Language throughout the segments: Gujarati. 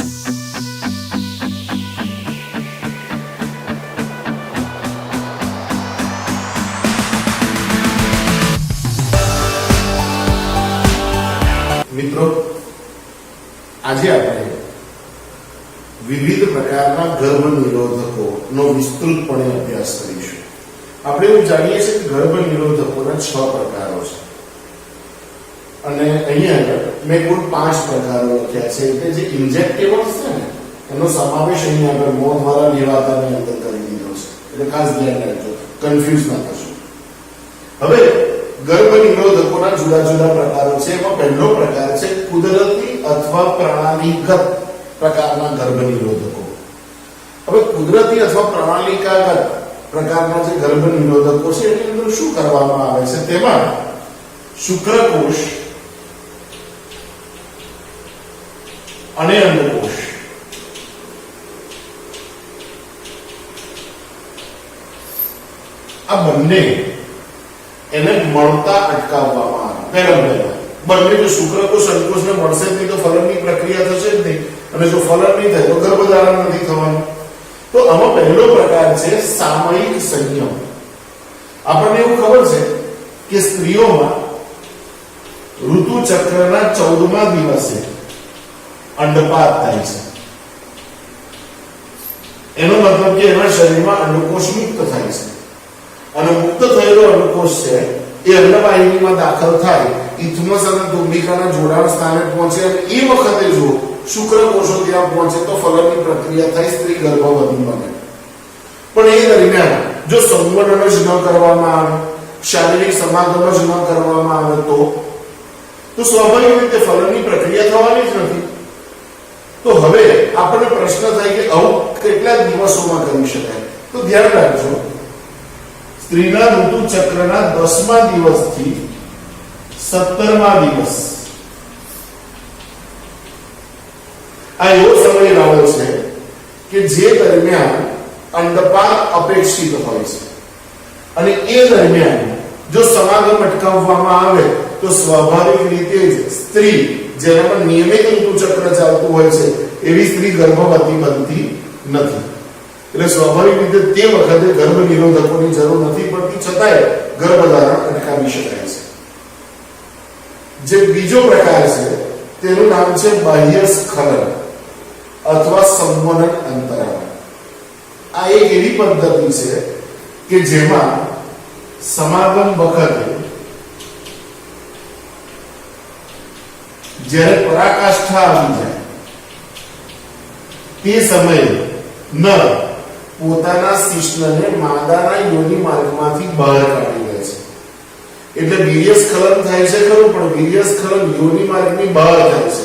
મિત્રો, આજે આપણે વિવિધ પ્રકારના ગર્ભ નિરોધકોનો વિસ્તૃતપણે અભ્યાસ કરીશું. આપણે એવું જાણીએ છીએ કે ગર્ભ નિરોધકોના 6 પ્રકારો છે અને અહીંયા મેં કુલ 5 પ્રકારો લખ્યા છે. એટલે જે ઇન્જેક્ટેબલ્સ છે ને એનો સમાવેશ અહીંયા આગળ મોં દ્વારા લેવાતાની અંદર કરી દીધો છે. એટલે ખાસ ધ્યાન રાખજો, કન્ફ્યુઝ ના થશો. હવે ગર્ભ નિરોધકોના જુદા જુદા પ્રકારો છે. એમાં પહેલો પ્રકાર છે કુદરતી અથવા પ્રણાલીગત પ્રકારના ગર્ભ નિરોધકો. હવે કુદરતી અથવા પ્રણાલીગત પ્રકારના જે ગર્ભ નિરોધકો છે એની અંદર શું કરવામાં આવે છે? તેમાં શુક્રકોષ અને અંડકોષ આ બંને એને મળતા અટકાવવામાં આવે. બંને જો શુક્રકોષ અંડકોષને મળશે જ નહીં તો ફલનની પ્રક્રિયા થશે જ નહીં, અને જો ફલન નહીં થાય તો ગર્ભધારણ નથી થવાનું. તો આમાં પહેલો પ્રકાર છે સામયિક સંયમ. આપણને એવું ખબર છે કે સ્ત્રીઓમાં ઋતુ ચક્રના 14મા દિવસે અંડપાત થાય છે. એનો મતલબ કે એના શરીરમાં અંડકોષ મુક્ત થાય છે, અને મુક્ત થયેલો અંડકોષ છે એ અંડવાહિનીમાં દાખલ થાય, ઇથમસ અને તુંબિકાના જોડાણ સ્થાને પહોંચે, અને એ વખતે જો શુક્રકોષો ત્યાં પહોંચે તો ફલનની પ્રક્રિયા થાય, સ્ત્રી ગર્ભવતી બને. પણ એ દરમિયાન જો સંવર્ધન જ ન કરવામાં આવે, શારીરિક સમાગમ જ ન કરવામાં આવે તો સ્વાભાવિક રીતે ફલનની પ્રક્રિયા થવાની જ નથી. તો હવે આપણને પ્રશ્ન થાય કે આવું કેટલા દિવસોમાં કરી શકાય? તો ધ્યાન રાખજો, સ્ત્રીના ઋતુ ચક્રના 10મા દિવસથી 17મા દિવસ આ એવો સમયગાળો છે કે જે દરમિયાન અંડપાત અપેક્ષિત હોય છે, અને એ દરમિયાન જો સમાગમ અટકાવવામાં આવે તો સ્વાભાવિક રીતે જ સ્ત્રી જેનામાં નિયમિત ઋતુચક્ર ચાલતું હોય છે એવી સ્ત્રી ગર્ભવતી બનતી નથી. એટલે સ્વાભાવિક રીતે તે વખતે ગર્ભ નિરોધકોની જરૂર નથી પડતી, છતાંય ગર્ભધારણ અટકાવી શકાય છે. જે બીજો પ્રકાર છે તેનું નામ છે બાહ્ય સ્ખલન અથવા સંવનન અંતરાલ. આ એક એવી પદ્ધતિ છે કે જેમાં સમાગમ વખતે જ્યારે પરાકાષ્ઠા આવી જાય તે સમયે નર પોતાના શિશ્નને માદાના યોનિ માર્ગમાંથી બહાર કાઢી લે છે. એટલે વીર્યસ્ખલન થાય છે ખરું, પણ વીર્યસ્ખલન યોનિ માર્ગની બહાર થાય છે,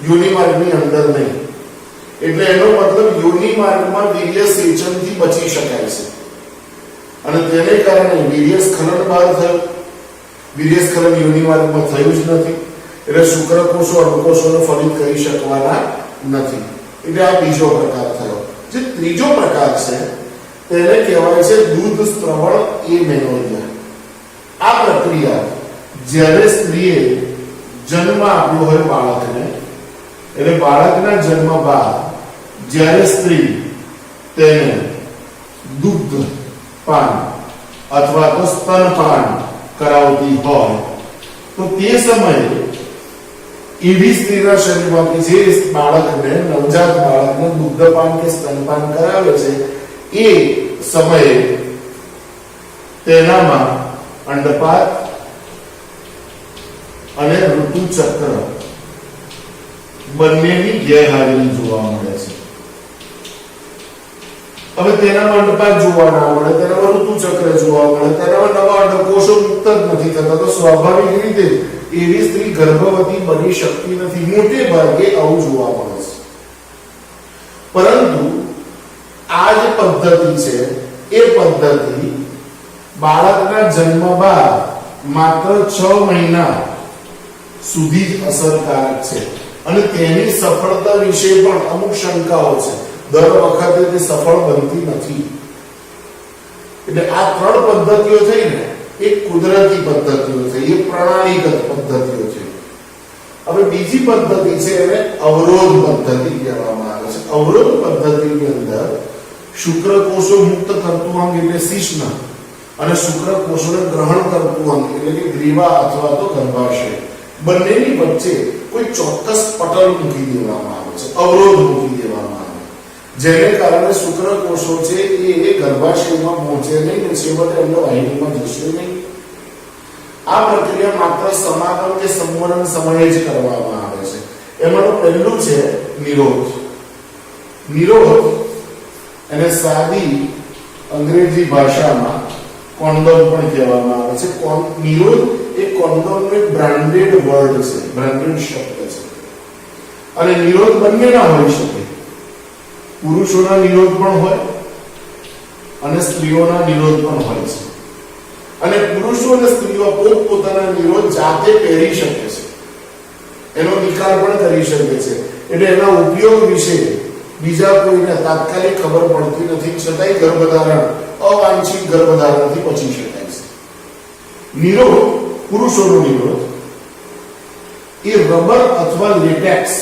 યોનિ માર્ગની અંદર નહીં. એટલે એનો મતલબ યોનિ માર્ગમાં વીર્ય સેચનથી બચી શકાય છે, અને તેને કારણે વીર્યસ્ખલન બહાર થયું. વીર્યસ્ખલન યોનિ માર્ગમાં થયું જ નથી, એટલે શુક્રકોષો અંડકોષોને ફલિત કરી શકવાના નથી. એટલે આ બીજો પ્રકાર થયો. જે ત્રીજો પ્રકાર છે તેને કહેવાય છે દૂધ સ્ત્રવણ એમેનોરિયા. આ પ્રક્રિયા જ્યારે સ્ત્રીએ જન્મ આપ્યો હોય બાળકને, એટલે બાળકના જન્મ બાદ જ્યારે સ્ત્રી તેને દૂધ પાન અથવા તો સ્તનપાન કરાવતી હોય તો તે સમયે એવી સ્ત્રીના શરીરમાં કે જે બાળકને, નવજાત બાળકને દુગ્ધપાન કે સ્તનપાન કરાવે છે એ સમયે તેનામાં અંડપાત અને ઋતુચક્ર બંનેની ગેરહાજરી જોવા મળે છે. હવે તેનામાં અંડપાત જોવા ના મળે, તેનામાં ઋતુચક્ર જોવા મળે, તેનામાં નવા અંડકોષો મુક્ત જ નથી થતા, તો સ્વાભાવિક રીતે એવી સ્ત્રી ગર્ભવતી બની શકતી નથી. મોટે ભાગે આવું જોવા મળે છે. પરંતુ આ જે પદ્ધતિ છે એ પદ્ધતિ બાળકના જન્મ બાદ માત્ર 6 મહિના સુધી જ અસરકારક છે, અને તેની સફળતા વિશે પણ અમુક શંકાઓ છે. દર વખતે તે સફળ બનતી નથી. એટલે આ 3 પદ્ધતિઓ થઈ ને, એક કુદરતી પદ્ધતિઓ થઈ, એક પ્રણાલીગત પદ્ધતિઓ છે. હવે બીજી પદ્ધતિ છે એને અવરોધ પદ્ધતિ કહેવામાં આવે છે. અવરોધ પદ્ધતિની અંદર શુક્રકોષો મુક્ત કરતું અંગ એટલે શિશ્ન અને શુક્રકોષોને ગ્રહણ કરતું અંગ એટલે કે ગ્રીવા અથવા તો ગર્ભાશય બંનેની વચ્ચે કોઈ ચોક્કસ પટલ મૂકી દેવામાં આવે છે, અવરોધ મૂકી દેવામાં આવે, જેને કારણે શુક્રકોષો છે એ ગર્ભાશયમાં પહોંચે નહીં અને છેવટે અંડવાહિનીમાં જશે નહીં. આ પ્રક્રિયા માત્ર સમાગમ કે સંવરણ સમયે જ કરવામાં આવે છે. એમાંનું પહેલું છે નિરોધ. નિરોધ એને સાદી અંગ્રેજી ભાષામાં કોન્ડોમ પણ કહેવામાં આવે છે. નિરોધ એ કોન્ડોમનો એક બ્રાન્ડેડ વર્ડ છે, બ્રાન્ડેડ શબ્દ છે. અને નિરોધ બંનેના હોઈ શકે. પુરુષોના નિરોધ પણ હોય અને સ્ત્રીઓના નિરોધ પણ હોય છે. અને પુરુષો અને સ્ત્રીઓ પોતપોતાના નિરોધ જાતે પહેરી શકે છે, એનો નિકાલ પણ કરી શકે છે. એટલે એના ઉપયોગ વિશે બીજા કોઈને તાત્કાલિક ખબર પડતી નથી, છતાંય ગર્ભધારણ અવાંછિત ગર્ભધારણથી બચી શકાય છે. નિરોધ, પુરુષોનો નિરોધ એ રબર અથવા લેટેક્સ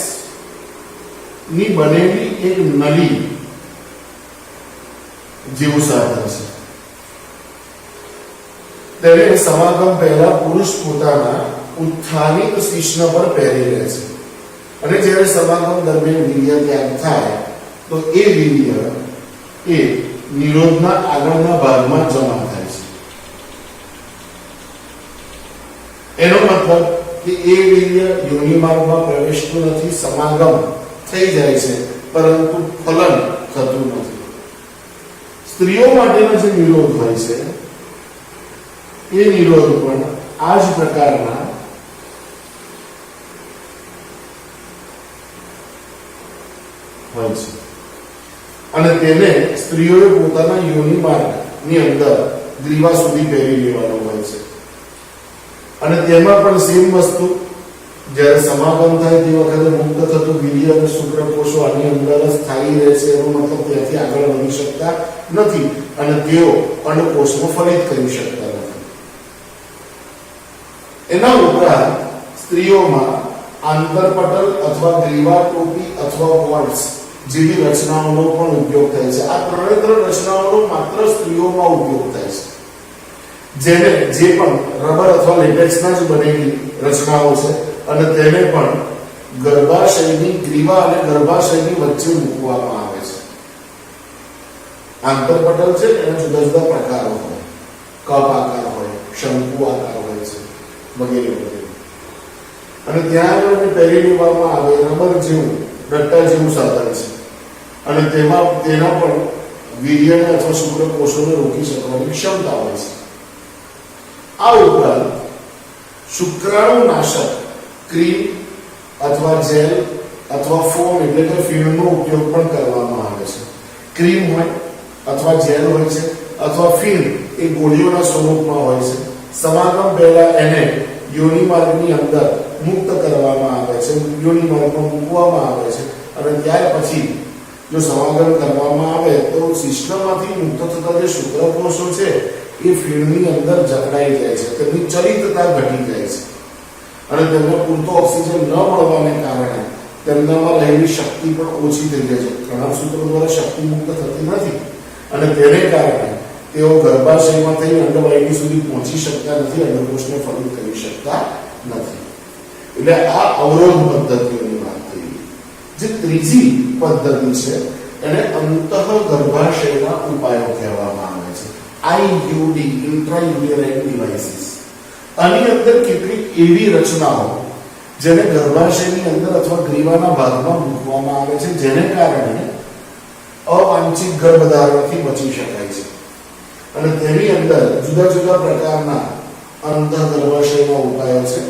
ની બનેલી એક નળી જેવું સાધન છે. તેને સમાગમ પહેલા પુરુષ પોતાના ઉત્થાનિત શિશ્ન પર પહેરી લે છે અને જ્યારે સમાગમ દરમિયાન વીર્ય ત્યાગ થાય તો એ વીર્ય એ નિરોધના આગળના ભાગમાં જમા થાય છે. એનો મતલબ કે એ વીર્ય યોનિ માર્ગમાં પ્રવેશતું નથી, સમાગમ થઈ જાય છે પરંતુ ફલન થતું નથી. સ્ત્રીઓ માટેનો જે નિરોધ હોય છે એ નિરોધ પણ આ જ પ્રકારના હોય છે અને તેને સ્ત્રીઓએ પોતાના યોનિ માર્ગની અંદર ગ્રીવા સુધી પહેરી લેવાનો હોય છે. અને તેમાં પણ સેમ વસ્તુ, જ્યારે સમાગમ થાય તે વખતે મુક્ત થતું વીર્ય અને શુક્રકોષો આની અંદર જ સ્થાયી રહે છે. એનો મતલબ ત્યાંથી આગળ વધી શકતા નથી અને તેઓ અંડકોષમાં ફલિત કરી શકતા નથી. એના ઉપરાંત સ્ત્રીઓમાં આંતરપટલ અથવા ગ્રીવા ટોપી અથવા વોલ્સ જેવી રચનાઓનો પણ ઉપયોગ થાય છે. આ ત્રણ રચનાઓનો માત્ર સ્ત્રીઓમાં ઉપયોગ થાય છે, જેને જે પણ રબર અથવા લેટેક્સના જ બનેલી રચનાઓ છે અને તેને પણ ગર્ભાશયની ગ્રીવા અને ગર્ભાશયની વચ્ચે મૂકવામાં આવે છે. આંતરપટલ છે એના જુદા જુદા પ્રકારો હોય, કપ આકાર હોય, શંકુ આકાર હોય છે વગેરે વગેરે. અને ત્યાં આગળ પહેરી લેવામાં આવે રબર જેવું રટ્ટા જેવું સાધન છે અને તેના પણ વીર્યને અથવા શુક્રકોષોને રોકી શકવાની ક્ષમતા હોય છે. આ ઉપરાંત શુક્રાણુનાશક ક્રીમ અથવા જેલ અથવા ફોમ એટલે કે ફીણનો ઉપયોગ પણ કરવામાં આવે છે. ક્રીમ હોય અથવા જેલ હોય છે અથવા ફીણ એ ગોળીઓના સ્વરૂપમાં હોય છે. સમાગમ પહેલા એને યોનિ માર્ગની અંદર મુક્ત કરવામાં આવે છે, યોનિ માર્ગમાં મૂકવામાં આવે છે અને ત્યાર પછી જો સમાગમ કરવામાં આવે તો શિશ્નમાંથી મુક્ત થતા જે શુક્રકોષો છે એ ફીણની અંદર જકડાઈ જાય છે, તેમની ચલિતતા ઘટી જાય છે અને તેમને પૂરતો ઓક્સિજન ન મળવાને કારણે તેમનામાં રહેલી શક્તિ પણ ઓછી થઈ જાય છે. ઘણા સૂત્રો દ્વારા શક્તિ મુક્ત થતી નથી અને તેને કારણે તેઓ ગર્ભાશયમાં થઈ અંડવાહિની સુધી પહોંચી શકતા નથી, અંડકોષને ફલિત કરી શકતા નથી. એટલે આ અવરોધ પદ્ધતિઓની વાત થઈ. જે ત્રીજી પદ્ધતિ છે એને અંતઃગર્ભાશયના ઉપાયો કહેવામાં આવે છે. IUD, intrauterine devices. આની અંદર કેટલીક એવી રચનાઓ જેને ગર્ભાશયની અંદર અથવા ગ્રીવાના ભાગમાં મૂકવામાં આવે છે, જેને કારણે અવાંછિત ગર્ભધારણથી બચી શકાય છે. અને તેની અંદર જુદા જુદા પ્રકારના અંતઃગર્ભાશયના ઉપાયો છે.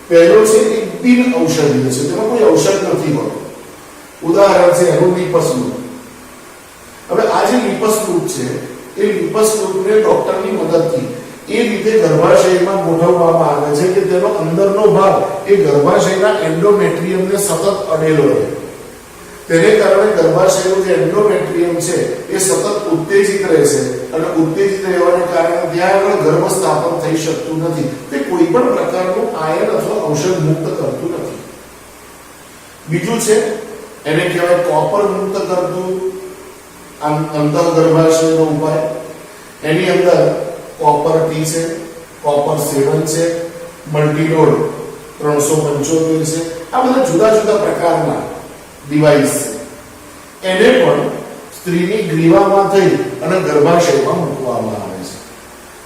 પહેલો છે એક બિન ઔષધીય છે, તેમાં કોઈ ઔષધ નથી હોતું. ઉદાહરણ છે એનું લીપસમૃત. હવે આ જે લીપસમૃત છે એ લીપસમૃતને ડોક્ટરની મદદથી એ રીતે ગર્ભાશયમાં ગોઠવવામાં આવે છે કે તેનો અંદરનો ભાગ એ ગર્ભાશયના એન્ડોમેટ્રિયમને સતત અડેલો રહે. તેને કારણે ગર્ભાશયનું જે એન્ડોમેટ્રિયમ છે એ સતત ઉત્તેજિત રહે છે અને ઉત્તેજિત રહેવાને કારણે ત્યાં આગળ ગર્ભ સ્થાપન થઈ શકતું નથી. તે કોઈ પણ પ્રકારનું આયન અથવા ઔષધ મુક્ત કરતું નથી. બીજું છે એને કહેવાય કોપર મુક્ત કરતું અંતઃગર્ભાશયનો ઉપાય. એની અંદર કોપર ટી છે, કોપર 7 છે, મલ્ટીરોડ 375 છે. આ બધા જુદા જુદા પ્રકારના ડિવાઇસ છે. એને પણ સ્ત્રીની ગ્રીવામાં થઈ અને ગર્ભાશયમાં મૂકવામાં આવે છે.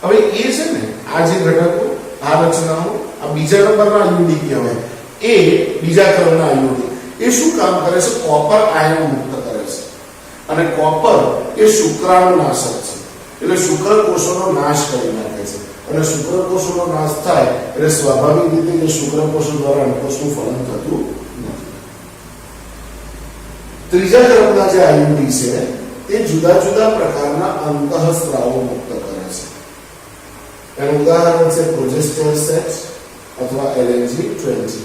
હવે એ છે ને આ જે ઘટકો, આ રચનાઓ, આ બીજા નંબરના આયુડી કહેવાય. એ બીજા ક્રમના આયુડી એ શું કામ કરે છે? કોપર આયન મુક્ત કરે છે. અને કોપર એ શુક્રાણુનાશક છે, એટલે શુક્રકોષોનો નાશ કરી નાખે છે. અને શુક્રકોષોનો નાશ થાય એટલે સ્વાભાવિક રીતે કે શુક્રકોષો દ્વારા અંડકોષનું ફલન થતું નથી. ત્રીજા ક્રમના જે આયુડી છે તે જુદા જુદા પ્રકારના અંતઃસ્ત્રાવો મુક્ત કરે છે. એનું ઉદાહરણ છે પ્રોજેસ્ટેરોન અથવા LNG-20.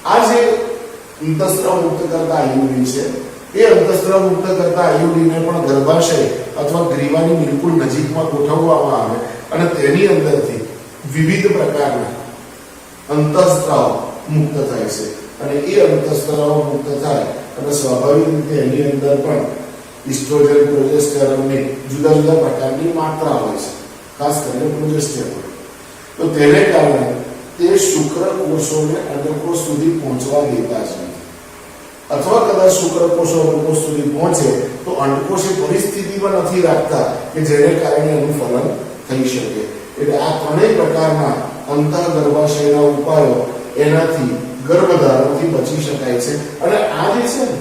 આ જે અંતઃસ્ત્રાવ મુક્ત કરતા આયુડી છે એ અંતઃસ્ત્રાવ મુક્ત કરતા આયુડીને પણ ગર્ભાશય અથવા ગ્રીવાની બિલકુલ નજીકમાં ગોઠવવામાં આવે અને તેની અંદરથી વિવિધ પ્રકારના અંતઃસ્ત્રાવ મુક્ત થાય છે. અને એ અંતઃસ્ત્રાવ મુક્ત થાય અને સ્વાભાવિક રીતે એની અંદર પણ ઇસ્ટ્રોજન, પ્રોજેસ્ટેરોનની જુદા જુદા પ્રકારની માત્રા હોય છે, ખાસ કરીને પ્રોજેસ્ટેરોન. તો તેને કારણે તે શુક્રકોષોને અંડકોષ સુધી પહોંચવા દેતા જ નથી. અથવા કદાચ શુક્રકોષો અંડકોષ સુધી પહોંચે તો અંડકોષ એ પરિસ્થિતિમાં નથી રાખતા કે જેને કારણે એનું ફલન થઈ શકે. એટલે આ ત્રણેય પ્રકારના અંતઃગર્ભાશયના ઉપાયો એનાથી ગર્ભધારણથી બચી શકાય છે. અને આ જે છે ને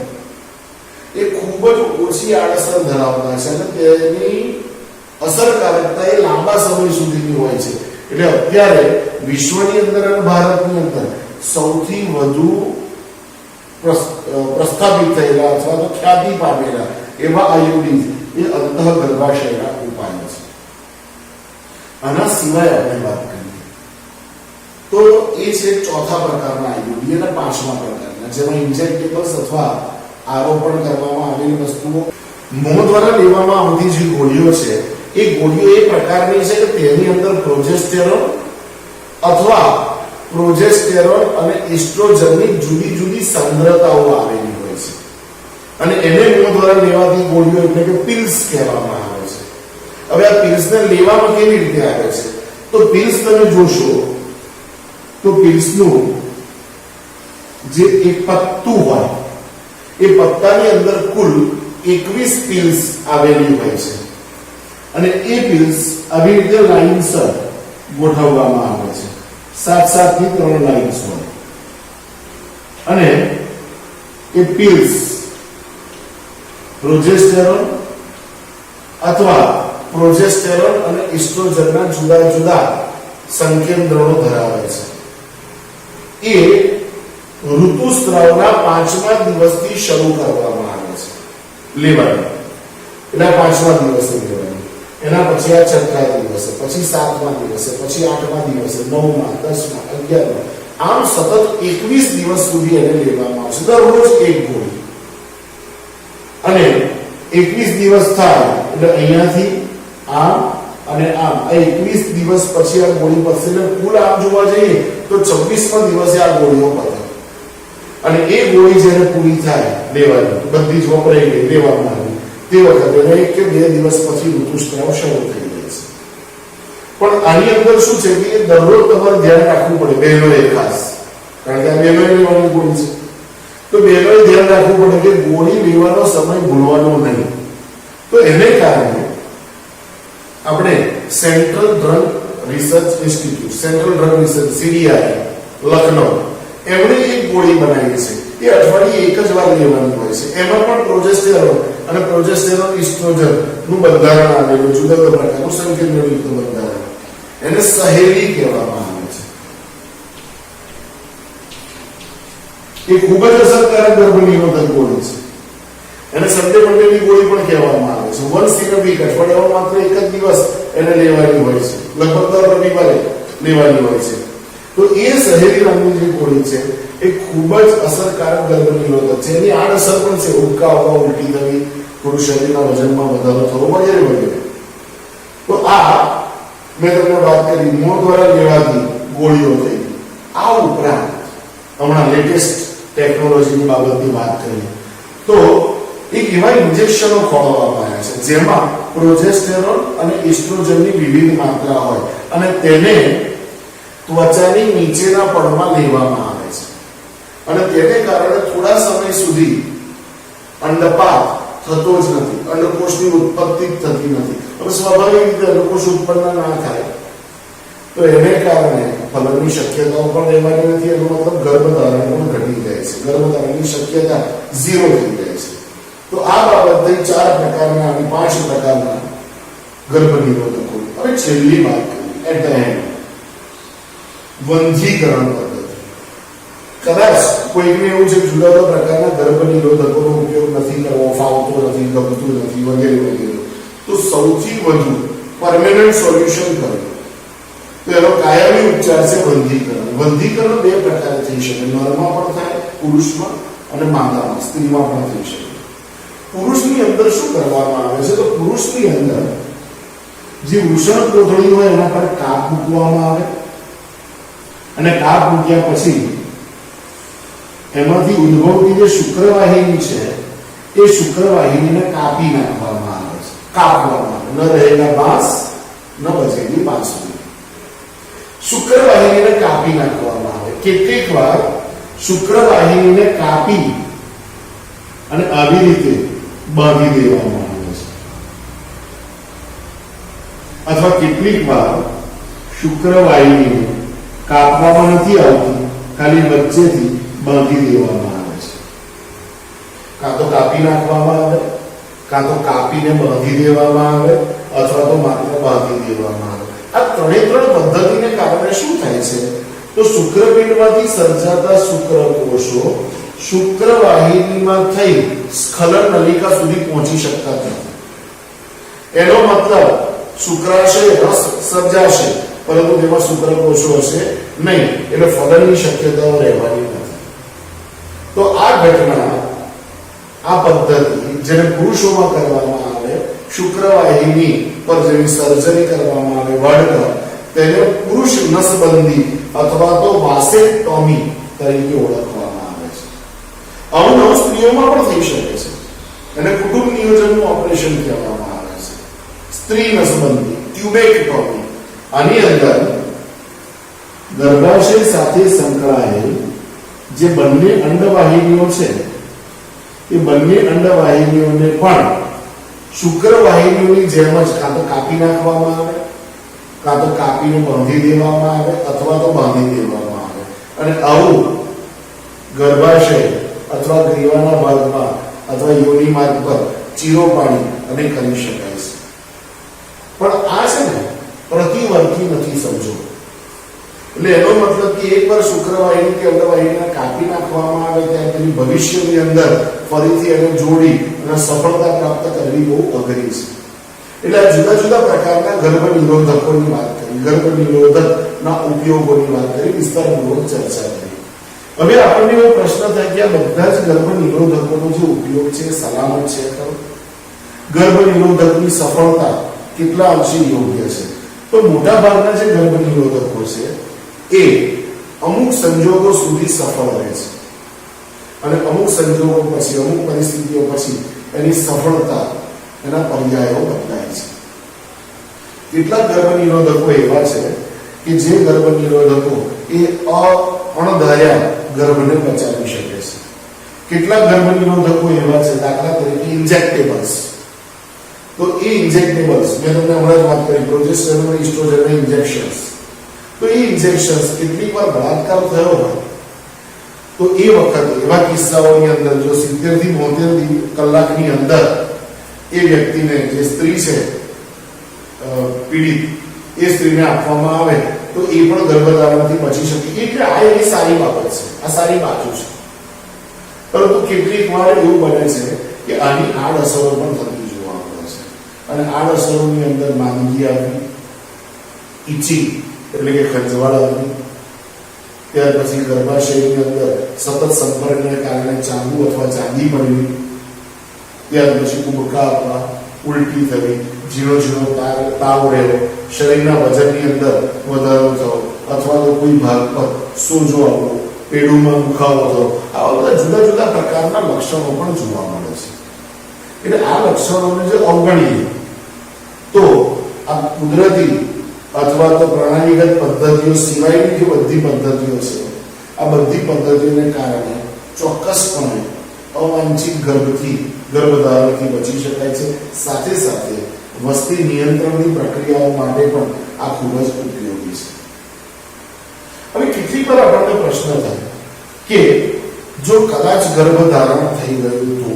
એ ખૂબ જ ઓછી આડઅસર ધરાવતા છે અને તેની અસરકારકતા એ લાંબા સમય સુધીની હોય છે. એટલે અત્યારે વિશ્વની અંદર અને ભારતની અંદર સૌથી વધુ પ્રસ્થાપિત થયેલા અથવા તો ખ્યાતિ પામેલા એવા આયુડી એ અંતઃગર્ભાશયના ઉપાયો છે. આના સિવાય આપણે વાત કરીએ તો એ છે ચોથા પ્રકારના આયુડી અને પાંચમા પ્રકારના, જેમાં ઇન્જેક્ટેબલ્સ અથવા આરોપણ કરવામાં આવેલી વસ્તુઓ. મોં દ્વારા લેવામાં આવતી જે ગોળીઓ છે એ ગોળીઓ એ પ્રકારની છે કે તેની અંદર પ્રોજેસ્ટેરોન અથવા પ્રોજેસ્ટેરોન અને એસ્ટ્રોજનની જુદી જુદી સાંદ્રતાઓ આવેલી હોય છે. અને એને મોં દ્વારા લેવાતી ગોળીઓ એટલે કે પિલ્સ કહેવામાં આવે છે. હવે આ પિલ્સને લેવામાં કેવી રીતે આવે છે? તો પિલ્સ તમે જોશો તો પિલ્સનું જે એક પત્તું હોય એ પત્તાની અંદર કુલ 21 પિલ્સ આવેલી હોય છે. અને એ પિલ્સ આવી રીતે લાઇનસર ગોઠવવામાં આવે છે. 7 થી 3 લાઇન્સ હોય. અને એ પિલ્સ પ્રોજેસ્ટેરોન અથવા પ્રોજેસ્ટેરોન અને એસ્ટ્રોજનના જુદા જુદા સંકેન્દ્રણો ધરાવે છે. એ ઋતુસ્રાવના 5મા દિવસથી શરૂ કરવામાં આવે છે લેવાની. એટલે 5મા દિવસે લેવાની. એના પછી આ 6થા દિવસે, પછી 7મા દિવસે, પછી 8મા દિવસે, 9મા, 10મા, 11મા, આમ સતત 21 દિવસ સુધી એને લેવામાં આવશે. દરરોજ એક ગોળી. અને 21 દિવસ થાય એટલે અહીંયાથી આમ અને આમ આ 21 દિવસ પછી આ ગોળી પતશે. એટલે કુલ આમ જોવા જઈએ તો 26મા દિવસે આ ગોળીઓ પતે. અને એ ગોળી જ્યારે પૂરી થાય લેવાની, બધી જ વપરાઈ ગઈ, લેવામાં આવી, તે વખતે 1 કે 2 દિવસ પછી ઋતુસ્રાવ શરૂ થઈ જાય છે. પણ આની અંદર શું છે કે દરરોજ તમારે ધ્યાન રાખવું પડે. બહેનોએ ખાસ, કારણ કે આ બહેનોએ લેવાની ગોળી છે, તો બહેનોએ ધ્યાન રાખવું પડે કે ગોળી લેવાનો સમય ભૂલવાનો નહીં. તો એને કારણે આપણે central drug research institute, central drug research CDRI Lucknow, એમણે એક ગોળી બનાવી છે. એ અઠવાડિયે એક જ વાર લેવાની હોય છે. એમાં પણ પ્રોજેસ્ટેરોન અને પ્રોજેસ્ટેરોન એસ્ટ્રોજન નું બંધારણ આવેલું, જુદા જુદા પ્રકારનું સંકેન્દ્રયુક્ત બંધારણ. એને સહેલી કહેવામાં આવે છે. એ ખૂબ જ અસરકારક ગર્ભનિરોધક ગોળી છે. એને સત્ય મંડળની ગોળી પણ કહેવામાં આવે છે. વન્સ ઇન અ વીક, અઠવાડિયામાં માત્ર એક જ દિવસ એને લેવાની હોય છે. લગભગ દર રવિવારે લેવાની હોય છે. તો એ સહેલી નામની જે ગોળી છે એ ખૂબ જ અસરકારક ગર્ભનિરોધક છે. એની આડઅસર પણ છે, ઉબકા આવવા, ઉલટી થવી, થોડું શરીરના વજનમાં વધારો થવો વગેરે વગેરે. તો આ મેં તમને વાત કરી મોં દ્વારા લેવાતી ગોળીઓ થઈ. આ ઉપરાંત હમણાં લેટેસ્ટ ટેકનોલોજીની બાબતની વાત કરીએ તો એક એવા ઇન્જેક્શનો ખોળવામાં આવ્યા છે જેમાં પ્રોજેસ્ટેરોન અને એસ્ટ્રોજનની વિવિધ માત્રા હોય અને તેને ત્વચાની નીચેના પડમાં લેવામાં આવે છે અને તેને કારણે થોડા સમય સુધી અંડપાત થતો જ નથી, અંડકોષની ઉત્પત્તિ થતી નથી. હવે સ્વાભાવિક રીતે અંડકોષ ઉત્પન્ન ના થાય તો એને કારણે ફલનની શક્યતાઓ પણ રહેવાની નથી. એનો મતલબ ગર્ભધારણ પણ ઘટી જાય છે, ગર્ભધારણની શક્યતા 0 થઈ જાય છે. તો આ બાબતે 4 પ્રકારના અને 5 પ્રકારના ગર્ભ નિરોધકો. હવે છેલ્લી વાત કરીએ એટ ધ એન્ડ, વંધ્યીકરણ પદ્ધતિ. કદાચ કોઈને એવું છે જુદા જુદા પ્રકારના ગર્ભ નિરોધકોનો ઉપયોગ નથી કરવો, ફાવતો નથી, ગમતું નથી વગેરે વગેરે, તો સૌથી વધુ પરમેનન્ટ સોલ્યુશન કરવું તો એનો કાયમી ઉપચાર છે વંધ્યીકરણ. વંધ્યીકરણ 2 પ્રકારે થઈ શકે, નરમાં પણ થાય, પુરુષમાં, અને માદામાં સ્ત્રીમાં પણ થઈ શકે. પુરુષની અંદર શું કરવામાં આવે છે તો પુરુષની અંદર જે વૃષણ કોથળી હોય એના પર કાપ મૂકવામાં આવે અને કાપ મૂક્યા પછી એમાંથી ઉદ્ભવતી જે શુક્રવાહિની છે એ શુક્રવાહિનીને કાપી નાખવામાં આવે છે, કાપવામાં આવે. ન રહેલા બાંસ ન બચેલી બાંસુરી. શુક્રવાહિનીને કાપી નાખવામાં આવે. કેટલીક વાર શુક્રવાહિનીને કાપી અને આવી રીતે બાંધી દેવામાં આવે છે, અથવા કેટલીક વાર શુક્રવાહિનીને કાપવામાં નથી આવતી, ખાલી વચ્ચેથી બાંધી દેવામાં આવે છે. કાં તો કાપી નાખવામાં આવે, કાં તો કાપીને બાંધી દેવામાં આવે, અથવા તો માત્ર બાંધી દેવામાં આવે. આ 3 પદ્ધતિને કારણે શું થાય છે તો શુક્રપિંડમાંથી સર્જાતા શુક્રકોષો શુક્રવાહિનીમાં થઈ સ્ખલન નલિકા સુધી પહોંચી શકતા નથી. એનો મતલબ શુક્રાશય રસ સર્જાશે પરંતુ તેમાં શુક્રકોષો હશે નહીં, એટલે ફલનની શક્યતાઓ રહેવાની નથી. તો આ ઘટના, આ પદ્ધતિ જેને પુરુષોમાં કરવામાં આવે, શુક્રવાહિની પર જેની સર્જરી કરવામાં આવે વળઘર, તેને પુરુષ નસબંધી અથવા તો વાસેક્ટોમી તરીકે ઓળખવામાં આવે છે. આવું સ્ત્રીઓમાં પણ થઈ શકે છે, એને કુટુંબ નિયોજનનું ઓપરેશન કહેવામાં આવે છે. સ્ત્રી નસબંધી, ટ્યુબેક્ટોમી. આની અંદર ગર્ભાશય સાથે સંકળાયેલ જે બંને અંડવાહિનીઓ છે એ બંને અંડવાહિનીઓને પણ શુક્રવાહિનીઓની જેમ જ કાં તો કાપી નાખવામાં આવે, કાં તો કાપીને બાંધી દેવામાં આવે, અથવા તો બાંધી દેવામાં આવે. અને આવું ગર્ભાશય અથવા ગ્રીવાના ભાગમાં અથવા યોનિ માર્ગ પર ચીરો પાડી અને કરી શકાય છે. પણ આ છે ને પ્રતિવર્તી નથી, સમજો. એટલે એનો મતલબ કે એકવાર શુક્રવાહિની કે અંડવાહિનીને કાપી નાખવામાં આવે ત્યાં તેની ભવિષ્યની અંદર ફરીથી એને જોડી અને સફળતા પ્રાપ્ત કરવી બહુ અઘરી છે. એટલે આ જુદા જુદા પ્રકારના ગર્ભ નિરોધકોની વાત કરી, ગર્ભ નિરોધકના ઉપયોગોની વાત કરી, વિસ્તારપૂર્વક ચર્ચા કરી. હવે આપણને એવો પ્રશ્ન થાય કે આ બધા જ ગર્ભ નિરોધકોનો જે ઉપયોગ છે એ સલામત છે ખરો? ગર્ભ નિરોધકની સફળતા કેટલા અંશે યોગ્ય છે? તો મોટા ભાગના જે ગર્ભ નિરોધકો છે એ અમુક સંજોગો સુધી સફળ રહે છે અને અમુક સંજોગો પછી, અમુક પરિસ્થિતિઓ પછી એની સફળતા, એના પર્યાયો બદલાય છે. કેટલાક ગર્ભ નિરોધકો એવા છે કે જે ગર્ભ નિરોધકો એ અણધાર્યા ગર્ભને બચાવી શકે છે. કેટલાક ગર્ભ નિરોધકો એવા છે, દાખલા તરીકે ઇન્જેક્ટેબલ્સ. તો એ ઇન્જેક્ટેબલ્સ મેં તમને હમણાં જ વાત કરી, પ્રોજેસ્ટેરોન અને એસ્ટ્રોજનના ઇન્જેક્શન્સ. તો એ ઇન્જેક્શન્સ કેટલીક વાર બળાત્કાર થયો હોય તો એ વખતે એવા કિસ્સાઓની અંદર જો 70 થી 72 કલાકની અંદર એ વ્યક્તિને, જે સ્ત્રી છે પીડિત, એ સ્ત્રીને આપવામાં આવે તો એ પણ ગર્ભધારણથી બચી શકે. એટલે આ એની સારી બાબત છે, આ સારી બાજુ છે. પરંતુ કેટલીક વાર એવું બને છે કે આની આડઅસરો પણ થતી જોવા મળે છે અને આડઅસરોની અંદર માંદગી આવી, ઇચિંગ એટલે કે ખંજવાળ આવી, ત્યાર પછી ગર્ભાશયની અંદર સતત સંપર્કને કારણે ચાંદુ અથવા ચાંદી પડવી, ત્યાર પછી ઉબકા આવવા, ઉલટી થવી, ઝીણો ઝીણો તાવ રહેવો, શરીરના વજનની અંદર વધારો થવો, અથવા તો કોઈ ભાગ પર સોજો આવવો, પેડુમાં દુખાવો થયો, આવા બધા જુદા જુદા પ્રકારના લક્ષણો પણ જોવા મળે છે. એટલે આ લક્ષણોને જો અવગણીએ તો આ કુદરતી અથવા તો પ્રણાલીગત પદ્ધતિઓ સિવાયની જે બધી પદ્ધતિઓ છે, આ બધી પદ્ધતિઓને કારણે ચોક્કસપણે અવાંછિત ગર્ભધારણથી બચી શકાય છે. સાથે સાથે વસ્તી નિયંત્રણની પ્રક્રિયાઓ માટે પણ આ ખૂબ જ ઉપયોગી છે. હવે કેટલીક વાર આપણને પ્રશ્ન થાય કે જો કદાચ ગર્ભધારણ થઈ ગયું તો,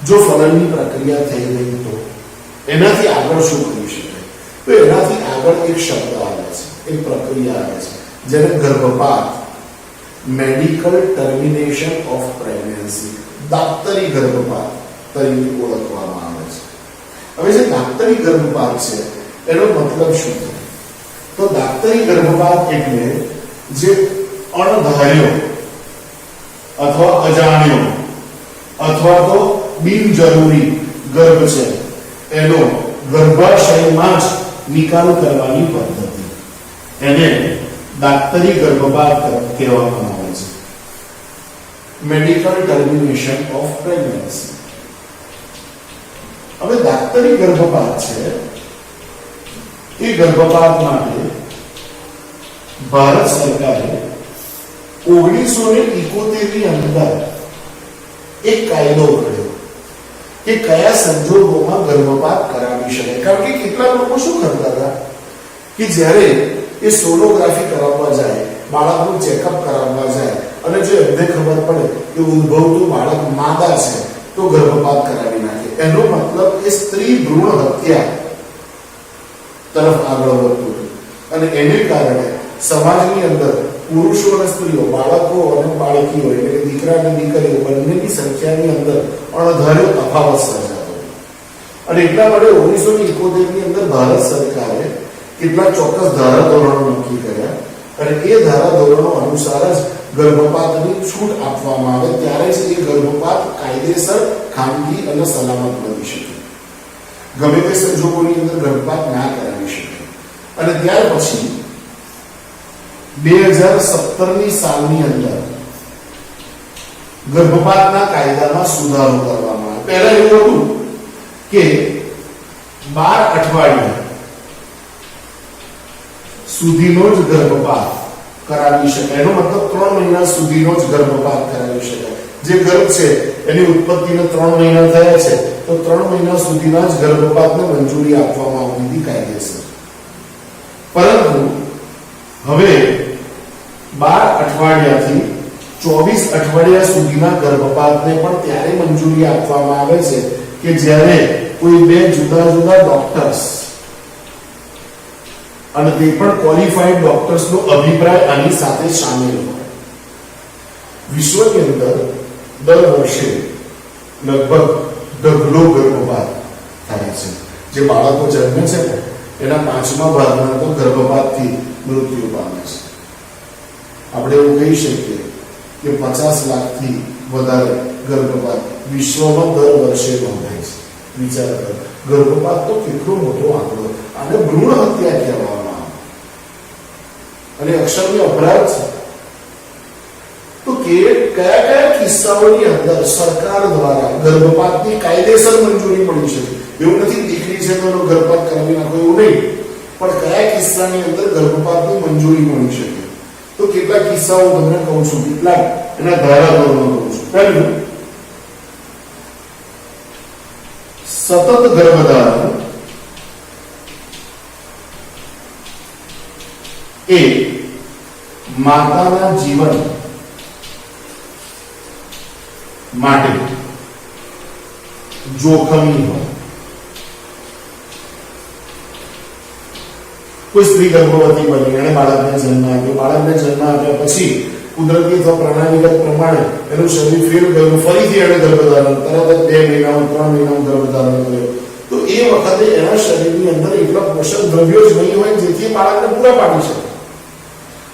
જો ફલનની પ્રક્રિયા થઈ ગઈ તો એનાથી આગળ શું કરી શકાય? તો એનાથી આગળ એક શબ્દ આવે છે, એક પ્રક્રિયા આવે છે, જેને ગર્ભપાત, મેડિકલ ટર્મિનેશન ઓફ પ્રેગ્નન્સી, દાક્તરી ગર્ભપાત તરીકે ઓળખવામાં આવે છે. હવે જે દાક્તરી ગર્ભપાત છે એનો મતલબ શું છે? તો દાક્તરી ગર્ભપાત એટલે જે અણધાર્યો અથવા અજાણ્યો અથવા તો બિનજરૂરી ગર્ભ છે એનો ગર્ભાશયમાં જ નિકાલ કરવાની પદ્ધતિ, એને દાક્તરી ગર્ભપાત કહેવામાં આવે છે. Medical termination of pregnancy. હવે દાક્તરી ગર્ભપાત છે એ ગર્ભપાત માટે ભારત સરકારે 1971 ની અંદર એક કાયદો કર્યો કે કયા સંજોગોમાં ગર્ભપાત કરાવી શકાય. કારણ કે કેટલાક લોકો શું કરતા હતા કે જ્યારે એ સોનોગ્રાફી કરાવવા જાય, બાળકનું ચેકઅપ કરાવવા જાય અને જો એમને ખબર પડે કે ઉદ્ભવતું બાળક માદા છે તો ગર્ભપાત કરાવી નાખે. એનો મતલબ એ સ્ત્રી ભ્રૂણ હત્યા તરફ આગળ વધતું હતું. અને એને કારણે સમાજની અંદર પુરુષો અને સ્ત્રીઓ, બાળકો અને બાળકીઓ એટલે કે દીકરા અને દીકરીઓ બંનેની સંખ્યાની અંદર અણધાર્યો તફાવત સર્જાતો હતો. અને એટલા માટે 1971 ની અંદર ભારત સરકારે કેટલાક ચોક્કસ ધારાધોરણો નક્કી કર્યા અને એ ધારાધોરણો અનુસાર જ ગર્ભપાતની છૂટ આપવામાં આવે, ત્યારે જ એ ગર્ભપાત કાયદેસર, ખાનગી અને સલામત બની શકે. ગમે તે સંજોગોની અંદર ગર્ભપાત ના કરાવી શકે. અને ત્યાર પછી 2017 ની સાલની અંદર ગર્ભપાતના કાયદામાં સુધારો કરવામાં આવ્યો. પહેલા એવું હતું કે 12 અઠવાડિયા સુધીનો જ ગર્ભપાત કરાવી શકાય. એનો મતલબ 3 મહિના સુધીનો જ ગર્ભપાત કરાવી શકાય. જે ગર્ભ છે એની ઉત્પત્તિને 3 મહિના થયા છે તો 3 મહિના સુધીના જ ગર્ભપાતને મંજૂરી આપવામાં આવતી હતી કાયદેસર. પરંતુ હવે 12 અઠવાડિયાથી 24 અઠવાડિયા સુધીના ગર્ભપાતને પણ ત્યારે મંજૂરી આપવામાં આવે છે કે જ્યારે કોઈ બે જુદા જુદા ડોક્ટર્સ, અને તે પણ ક્વોલિફાઈડ ડોક્ટર્સનો અભિપ્રાય આની સાથે શામેલ હોય. વિશ્વની અંદર દર વર્ષે લગભગ ઢગલો ગર્ભપાત થાય છે. જે બાળકો જન્મે છે ને એના 5મા ભાગના તો ગર્ભપાતથી મૃત્યુ પામે છે. આપણે એવું કહી શકીએ કે 50 લાખથી વધારે ગર્ભપાત વિશ્વમાં દર વર્ષે નોંધાય છે. વિચાર કરો, ગર્ભપાત તો કેટલો મોટો આંકડો. આને ભ્રૂણ હત્યા કહેવામાં આવે અને અક્ષરનો અપરાધ છે. તો કયા કયા કિસ્સાઓની અંદર સરકાર દ્વારા ગર્ભપાતની કાયદેસર મંજૂરી મળી શકે? એવું નથી દીકરી છે તો એનો ગર્ભપાત કરાવી નાખો, એવું નહીં, પણ કયા કિસ્સાની અંદર ગર્ભપાતની મંજૂરી મળી શકે? તો કેટલાક કિસ્સાઓ તમને કહું છું, કેટલાક એના ધારાધોરણો કહું છું. પહેલું, સતત ગર્ભધારણ એ માતાના જીવન માટે જોખમી હોય. કોઈ સ્ત્રી ગર્ભવતી બની, એને બાળકને જન્મ આપ્યો, બાળકને જન્મ આપ્યા પછી કુદરતી અથવા પ્રણાલીગત પ્રમાણે એનું શરીર ફેર ગયું, ફરીથી એને ગર્ભધારણ, તરત જ 2 મહિનાનું 3 મહિનાનું ગર્ભધારણ કર્યો, તો એ વખતે એના શરીરની અંદર એટલા પોષક દ્રવ્યો જ નહીં હોય જેથી બાળકને પૂરા પાડી શકે.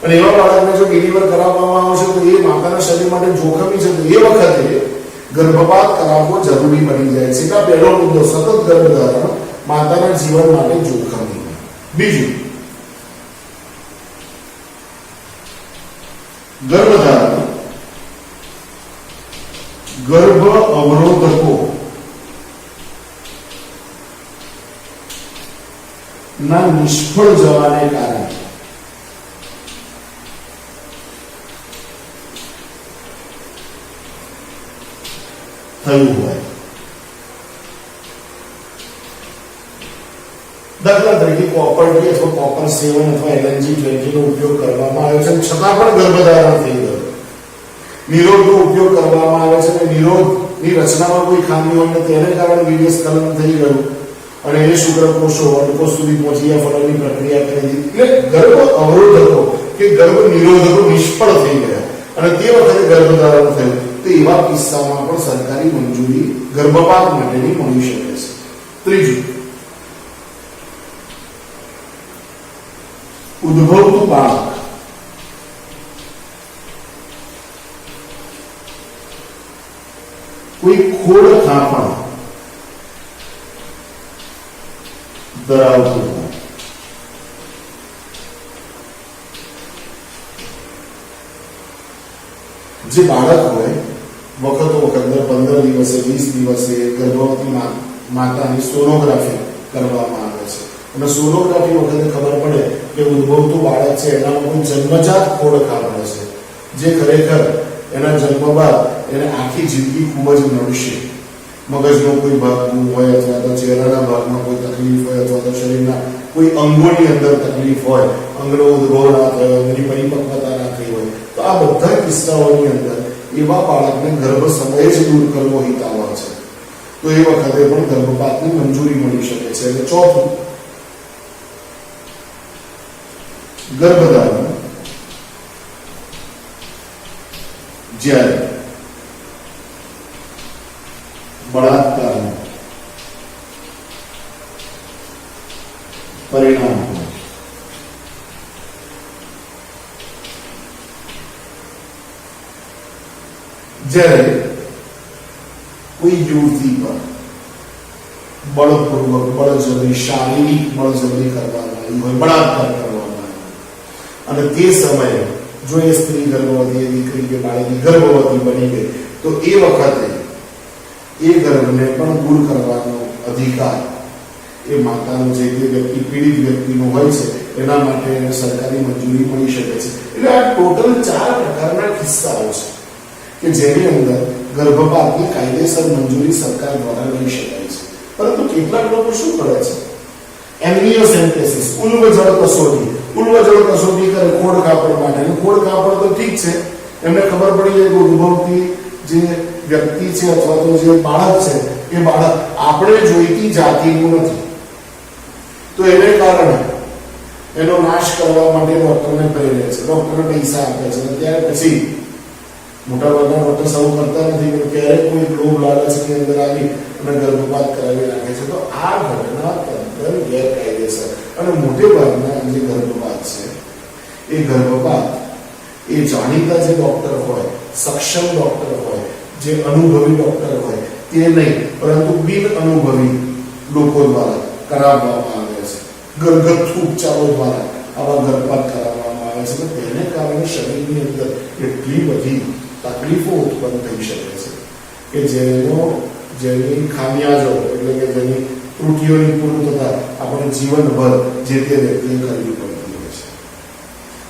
અને એવા બાળકને જો ડિલિવર કરાવવામાં આવશે તો એ માતાના શરીર માટે જોખમી છે. તો એ વખતે ગર્ભપાત કરાવવો જરૂરી બની જાય છે. આ પહેલો મુદ્દો, સતત ગર્ભધારણ માતાના જીવન માટે જોખમી. બીજું, ગર્ભધારણ ગર્ભ અવરોધકો ના નિષ્ફળ જવાને કારણે થયું હોય. દાખલા તરીકે કોપર 2 અથવા કોપર 7 અથવા LNG-20 નો ઉપયોગ કરવામાં આવે છે છતાં પણ ગર્ભધારણ થઈ ગયું. નિરોધનો ઉપયોગ કરવામાં આવે છે અને નિરોધની રચનામાં કોઈ ખામી હોય તેને કારણે વીર્યસ્ખલન થઈ ગયું અને એ શુક્રકોષો અંડકોષ સુધી પહોંચી ફલનની પ્રક્રિયા કરી દીધી. એટલે ગર્ભ અવરોધકો કે ગર્ભ નિરોધકો નિષ્ફળ થઈ ગયા અને તે વખતે ગર્ભધારણ થયું. તો એવા કિસ્સામાં પણ સરકારી મંજૂરી ગર્ભપાત માટેની મળી શકે છે. ત્રીજું, ઉદ્ભવતું બાળક કોઈ ખોડ થાપણ ધરાવતું હોય. જે બાળક હોય વખતો વખત 15 દિવસે 20 દિવસે ગર્ભવતી માતાની સોનોગ્રાફી કરવામાં આવે છે અને સોનોગ્રાફી વખતે ખબર પડે કે ઉદ્ભવતું બાળક છે એનામાં કોઈ જન્મજાત ખોડ ખાપણ છે જે ખરેખર એના જન્મ બાદ એને આખી જિંદગી ખૂબ જ નડશે. મગજનો કોઈ ભાગ હોય અથવા તો ચહેરાના ભાગમાં કોઈ તકલીફ હોય અથવા તો શરીરના કોઈ અંગોની અંદર તકલીફ હોય, અંગનો ઉદ્ભવ ના થયો, એની પરિપક્વતા ના થઈ હોય, તો આ બધા કિસ્સાઓની અંદર એવા બાળકને ગર્ભ સમયે જ દૂર કરવો હિતાવહ છે. તો એ વખતે પણ ગર્ભપાતની મંજૂરી મળી શકે છે. અને ચોથું, ગર્ભધારણ જ્યારે બળાત્કારનું પરિણામ હોય. જ્યારે કોઈ યુવતી પર બળપૂર્વક બળજબરી, શારીરિક બળજબરી કરવામાં આવી હોય, બળાત્કાર કરવામાં આવ્યો અને તે સમયે જો એ સ્ત્રી ગર્ભવતી, દીકરી કે બાળકી ગર્ભવતી બની ગઈ તો એ વખતે એ ગર્ભને પણ દૂર કરવાનો અધિકાર એ માતાનો, જે તે વ્યક્તિ પીડિત વ્યક્તિનો હોય છે એના માટે એને સરકારી મંજૂરી મળી શકે છે. એટલે આ ટોટલ 4 પ્રકારના કિસ્સાઓ છે કે જેની અંદર ગર્ભપાતની કાયદેસર મંજૂરી સરકાર દ્વારા લઈ શકાય છે. પરંતુ કેટલાક લોકો શું કરે છે? એમ્નિયોસેન્ટેસિસ, ઉલ્વજળ કસોટી કરે ખોડ કાપડ માટે. ખોડ કાપડ તો ઠીક છે, એમને ખબર પડી જાય કે ઉદ્ભવતી જે વ્યક્તિ છે અથવા તો જે બાળક છે એ બાળક આપણે જોઈતી જાતિનું નથી, તો એને કારણે એનો નાશ કરવા માટે ડોક્ટરને પ્રેરે છે, ડોક્ટરને પૈસા આપે છે. ત્યાર પછી મોટાભાગના ડોક્ટર સૌ કરતા નથી, પણ ક્યારેક કોઈ લોભ લાલચની અંદર આવી અને ગર્ભપાત કરાવી નાખે છે. તો આ ઘટના તદ્દન ગેરકાયદેસર અને મોટે ભાગના જે ગર્ભપાત છે એ ગર્ભપાત એ જાણીતા જે ડોક્ટર હોય, સક્ષમ ડોક્ટર હોય, જે અનુભવી ડોક્ટર હોય તે નહીં, પરંતુ બિન અનુભવી લોકો દ્વારા કરાવવામાં આવે છે. ઘરગથ્થુ ઉપચારો દ્વારા આવા ગર્ભપાત કરાવવામાં આવે છે. તો તેને કારણે શરીરની અંદર એટલી બધી તકલીફો ઉત્પન્ન થઈ શકે છે કે જેની ખામિયાજો એટલે કે જેની ત્રુટિઓની પૂર્ણતા આપણે જીવનભર જે તે વ્યક્તિએ કરવી પડતી હોય છે.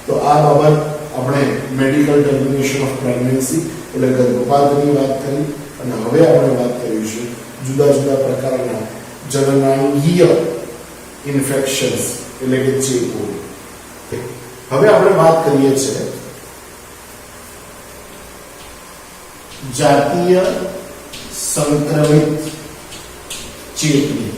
તો આ બાબત આપણે મેડિકલ ટર્મિનેશન ઓફ પ્રેગ્નન્સી એટલે ગર્ભપાતની વાત કરી અને હવે આપણે વાત કરીશું જુદા જુદા પ્રકારના જનનાંગીય ઇન્ફેક્શન્સ એટલે કે ચેપો. હવે આપણે વાત કરીએ છીએ જાતીય સંક્રમિત ચેપની,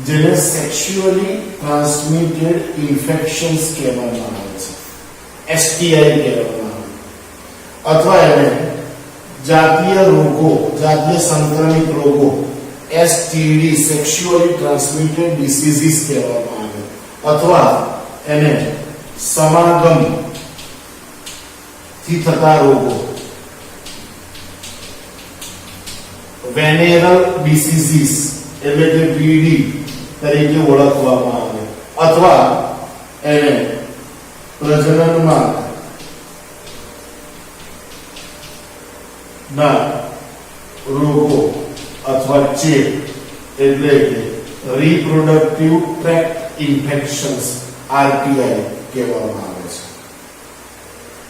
જેને સેક્સ્યુઅલી ટ્રાન્સમિટેડ ઇન્ફેક્શન્સ કહેવામાં આવે છે, એસટીઆઈ કહેવામાં આવે, અથવા એને જાતીય રોગો, જાતીય સંક્રમિત રોગો એસટીડી સેક્સ્યુઅલી ટ્રાન્સમિટેડ ડિસીઝીસ કહેવામાં આવે, અથવા એને સમાગમ થી થતા રોગો વેનેરલ ડિસીઝીસ એટલે કે વીડી તરીકે ઓળખવામાં આવે, અથવા એને પ્રજનન માર્ગ ના રોગો અથવા ચેપ એટલે કે રિપ્રોડક્ટિવ ટ્રેક્ટ ઇન્ફેક્શન્સ આરટીઆઈ કહેવામાં આવે છે.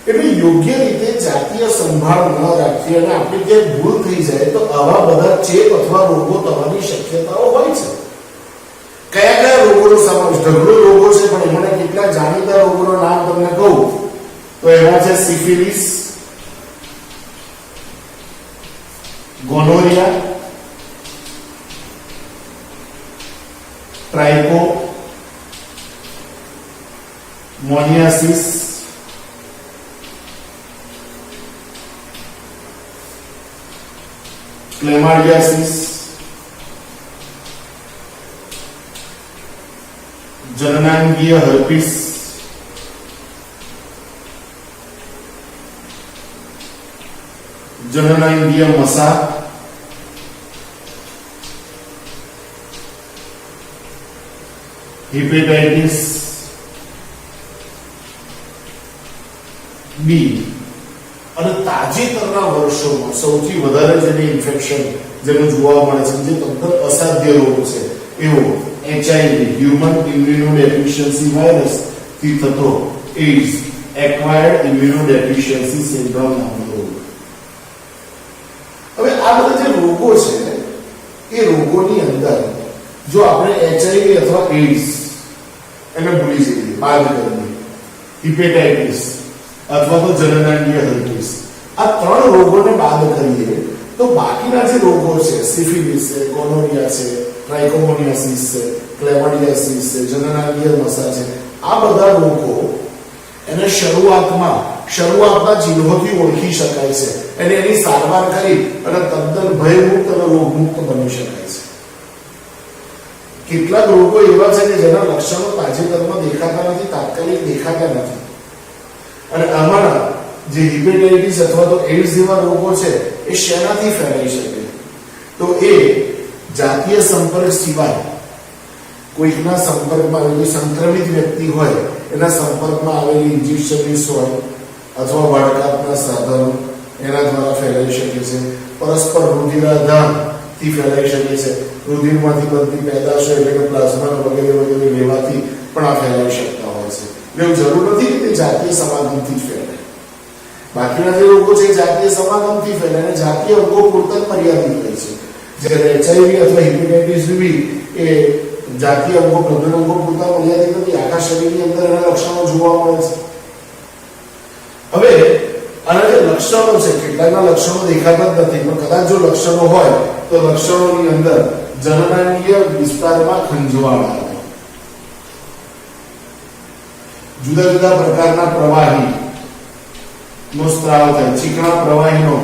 એટલે યોગ્ય રીતે જાતીય સંભાળ ન રાખવી અને આપણી ક્યાંક ભૂલ થઈ જાય તો આવા બધા ચેપ અથવા રોગો થવાની શક્યતાઓ હોય છે. કયા કયા રોગોનો સમાવેશ? ઢગલો રોગો છે, પણ એમાંના કેટલાક જાણીતા રોગોનું નામ તમને કહું તો એમાં છે સિફિલિસ, ગોનોરિયા, ટ્રાઇકો મોનિયાસિસ, ક્લેમાઇડિયાસિસ, જનનાંગીય હર્પીસ, જનનાંગીય મસા, હિપેટાઇટિસ બી. અને તાજેતરના વર્ષોમાં સૌથી વધારે જેની ઇન્ફેક્શન જેનું જોવા મળે છે, જે તદ્દન અસાધ્ય રોગ છે, એવો HIV હ્યુમન ઇમ્યુનોડેફિશિયન્સી વાયરસ થી થતો એઇડ્સ એક્વાયર્ડ ઇમ્યુનોડેફિશિયન્સી સિન્ડ્રોમ નામનો રોગ. હવે આ બધા જે રોગો છે એ રોગોની અંદર જો આપણે HIV અથવા એઇડ્સ એને ભૂલી જઈએ, બાદ કરીએ, હિપેટાઇટિસ અથવા તો જનનાંગીય હર્પીસ, આ ત્રણ રોગોને બાદ કરીએ તો બાકીના જે રોગો છે, સિફિલિસ છે, ગોનોરિયા છે, ટ્રાઇકોમોનિયાસિસ છે, ક્લેમાઇડિયાસિસ છે, જનનાંગીય મસા છે, આ બધા રોગો એને શરૂઆતના ચિહ્નોથી ઓળખી શકાય છે અને એની સારવાર કરી અને તદ્દન ભયમુક્ત અને રોગમુક્ત બની શકાય છે. કેટલાક રોગો એવા છે કે જેના લક્ષણો તાજેતરમાં દેખાતા નથી, તાત્કાલિક દેખાતા નથી. અને આમાંના જે હિપેટાઇટિસ અથવા તો એઇડ્સ જેવા રોગો છે એ શેનાથી ફેલાઈ શકે? તો એ જાતીય સંપર્ક સિવાય કોઈકના સંપર્કમાં આવેલી સંક્રમિત વ્યક્તિ હોય એના સંપર્કમાં આવેલી ઇન્જેક્શન્સ હોય અથવા વાળકાપના સાધનો એના દ્વારા ફેલાઈ શકે છે. પરસ્પર રુધિરાદાનથી ફેલાઈ શકે છે. રુધિરમાંથી બનતી પેદાશો એટલે કે પ્લાઝમા વગેરે વગેરે લેવાથી પણ આ ફેલાઈ શકતા હોય છે. એવું જરૂર નથી કે તે જાતીય સમાગમથી જ ફેલાય. બાકીના જે રોગો છે જાતીય સમાગમથી ફેલાય અને જાતીય અંગો પૂરતા જ મર્યાદિત હોય છે. જ્યારે HIV અથવા હેપેટાઇટિસ બી એ જાતીય અંગો પ્રજનન અંગો પૂરતા મર્યાદિત નથી, આખા શરીરની અંદર એના લક્ષણો જોવા મળે છે. હવે આના જે લક્ષણો છે, કેટલાકના લક્ષણો દેખાતા જ નથી, પણ કદાચ જો લક્ષણો હોય તો લક્ષણોની અંદર જનનાંગીય વિસ્તારમાં ખંજવાળ આવે, જુદા જુદા પ્રકારના પ્રવાહી નો સ્ત્રાવ થાય, ચીકણા પ્રવાહીનો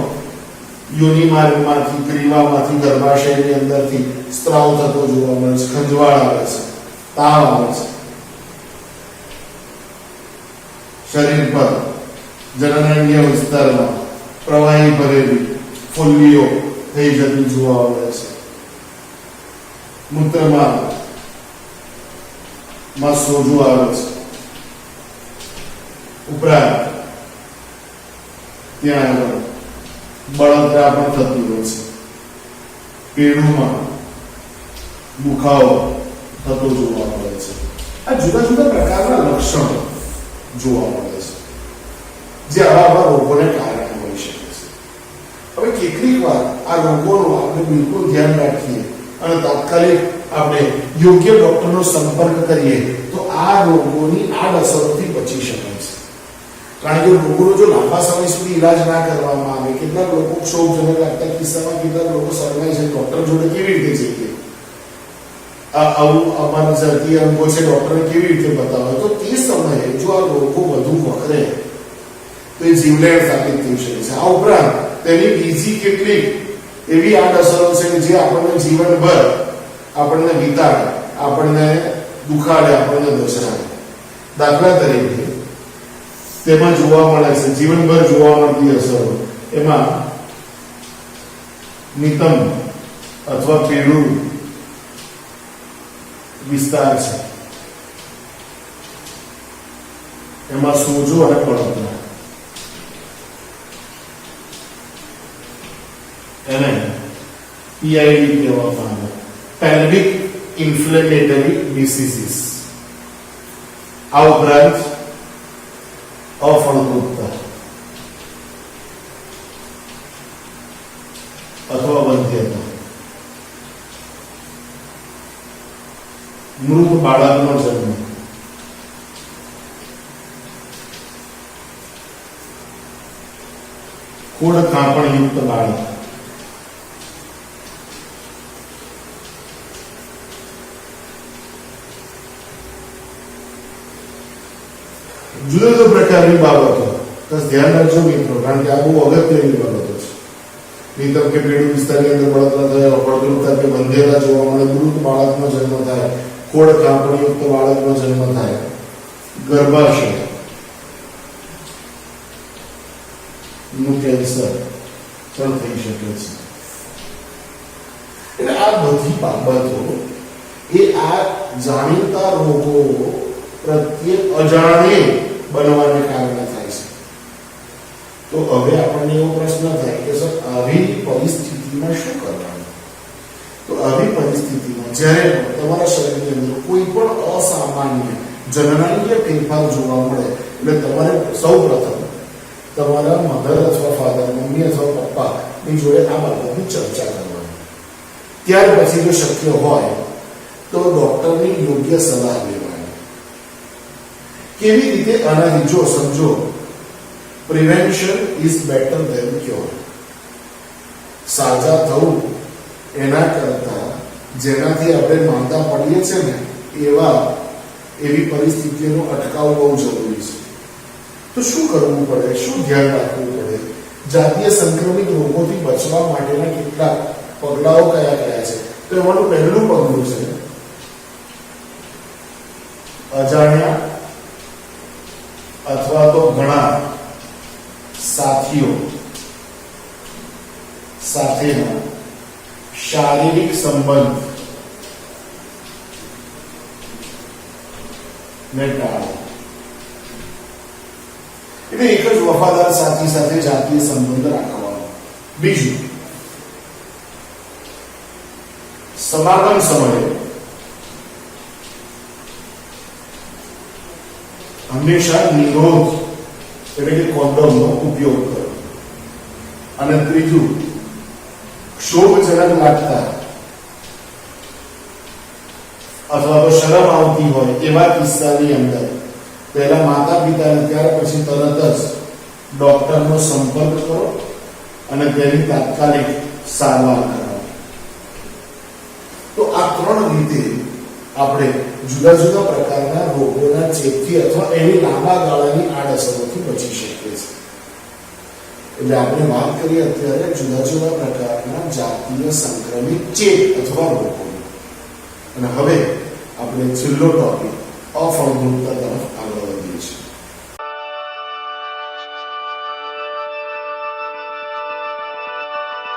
યોનિ માર્ગમાંથી, ગ્રીવામાંથી, ગર્ભાશયની અંદરથી સ્ત્રાવ થતો જોવા મળે છે, ખંજવાળ આવે છે, તાવ આવે છે, શરીર પર જનનાંગીય વિસ્તારમાં પ્રવાહી ભરેલી ફોલ્લીઓ થઈ જતી જોવા મળે છે, મૂત્રમાં સોજો આવે છે. ઉપરાંત ત્યાં બળતરા પણ થતી હોય છે, પેડુમાં દુખાવો થતો જોવા મળે છે. આ જુદા જુદા પ્રકારના લક્ષણો જોવા મળે છે જે આવા રોગોને કારણે હોઈ શકે છે. હવે કેટલીક વાર આ રોગોનું આપણે બિલકુલ ધ્યાન રાખીએ અને તાત્કાલિક આપણે યોગ્ય ડોક્ટરનો સંપર્ક કરીએ તો આ રોગોની આડઅસરોથી બચી શકાય છે. કારણ કે રોગોનો જો લાંબા સમય સુધી ઈલાજ ના કરવામાં આવે, કેટલાક લોકો ક્ષોભજનક લાગતા કિસ્સામાં કેટલાક લોકો શરમાય છે, ડોક્ટર જોડે કેવી રીતે જઈએ, આવું અમારા જાતીય અંગો છે, ડોક્ટરને કેવી રીતે બતાવે, તો તે સમયે જો આ રોગો વધુ વકરે તો એ જીવલેણ સાબિત થઈ શકે છે. આ ઉપરાંત તેની બીજી કેટલીક એવી આડઅસરો છે કે જે આપણને જીવનભર આપણને વિતાડે, આપણને દુખાડે, આપણને દર્શાવે. દાખલા તરીકે તેમાં જોવા મળે છે, જીવનભર જોવા મળતી અસરો, એમાં નિતંબ અથવા પેડું વિસ્તાર છે, એમાં સોજો અને બળતરા, એને પીઆઈડી કહેવામાં આવે, પેલ્વિક ઇન્ફ્લેમેટરી ડિસીઝીસ. આ ઉપરાંત અફળદ્રુપતા અથવા વંધ્યતા, મૃત બાળકનો જન્મ, ખોડ કાંપણયુક્ત બાળક, જુદા જુદા પ્રકારની બાબતો બસ ધ્યાન રાખજો મિત્રો, કારણ કે આ બહુ અગત્યની બાબતો છે. નહીંતર કે પેઢી વિસ્તારની અંદર બળતરા થાય, અફળદ્રુપતા કે વંધ્યતા જોવા મળે, મૃત બાળકનો જન્મ થાય, ખોડ કાંપણીયુક્ત બાળકનો જન્મ થાય, ગર્ભાશય નું કેન્સર પણ થઈ શકે છે. એટલે આ બધી બાબતો એ આ જાણીતા રોગો પ્રત્યે અજાણે બનવાને કારણે થાય છે. તો હવે આપણને એવો પ્રશ્ન થાય કે સર આવી પરિસ્થિતિમાં શું કરવાનું? તો આવી પરિસ્થિતિમાં જ્યારે તમારા શરીરની અંદર કોઈ પણ અસામાન્ય જનનાંગીય ફેરફાર જોવા મળે એટલે તમારે સૌપ્રથમ તમારા મધર અથવા ફાધર, મમ્મી અથવા પપ્પા ની જોડે આ બાબતની ચર્ચા કરવાની. ત્યાર પછી જો શક્ય હોય તો ડોક્ટરની યોગ્ય સલાહ લેવાની. કેવી રીતે? આનાથી જો સમજો, prevention is better than cure. સાજા થવું એના કરતા જેનાથી આપણે માંદા પડીએ છીએ ને એવી પરિસ્થિતિનો અટકાવ બહુ જરૂરી છે. તો શું કરવું પડે? શું ધ્યાન રાખવું પડે? જાતીય સંક્રમિત રોગોથી બચવા માટેના કેટલાક પગલાઓ કયા કયા છે? તો એમાંનું પહેલું પગલું છે અજાણ્યા અથવા તો ઘણા સાથીઓ સાથેના શારીરિક સંબંધ ને ટાળો. એટલે એક જ વફાદાર સાથી સાથે જાતીય સંબંધ રાખવાનો. બીજું, સમાગમ સમયે હંમેશા નિરોધ એટલે કે કોન્ડોમનો ઉપયોગ કરો. અને ત્રીજું, ક્ષોભજનક લાગતા અથવા તો શરમ આવતી હોય એવા કિસ્સાની અંદર પહેલા માતા પિતાને, ત્યાર પછી તરત જ ડોક્ટરનો સંપર્ક કરો અને તેની તાત્કાલિક સારવાર કરો. તો આ ત્રણ રીતે આપણે જુદા જુદા પ્રકારના રોગોના ચેપથી અથવા એની લાંબા ગાળાની આડઅસરોથી બચી શકીએ છીએ. એટલે આપણે વાત કરીએ અત્યારે જુદા જુદા પ્રકારના જાતીય સંક્રમિત ચેપ અથવા રોગો. અને હવે આપણે છેલ્લો ટોપિક અફળદ્રુપતા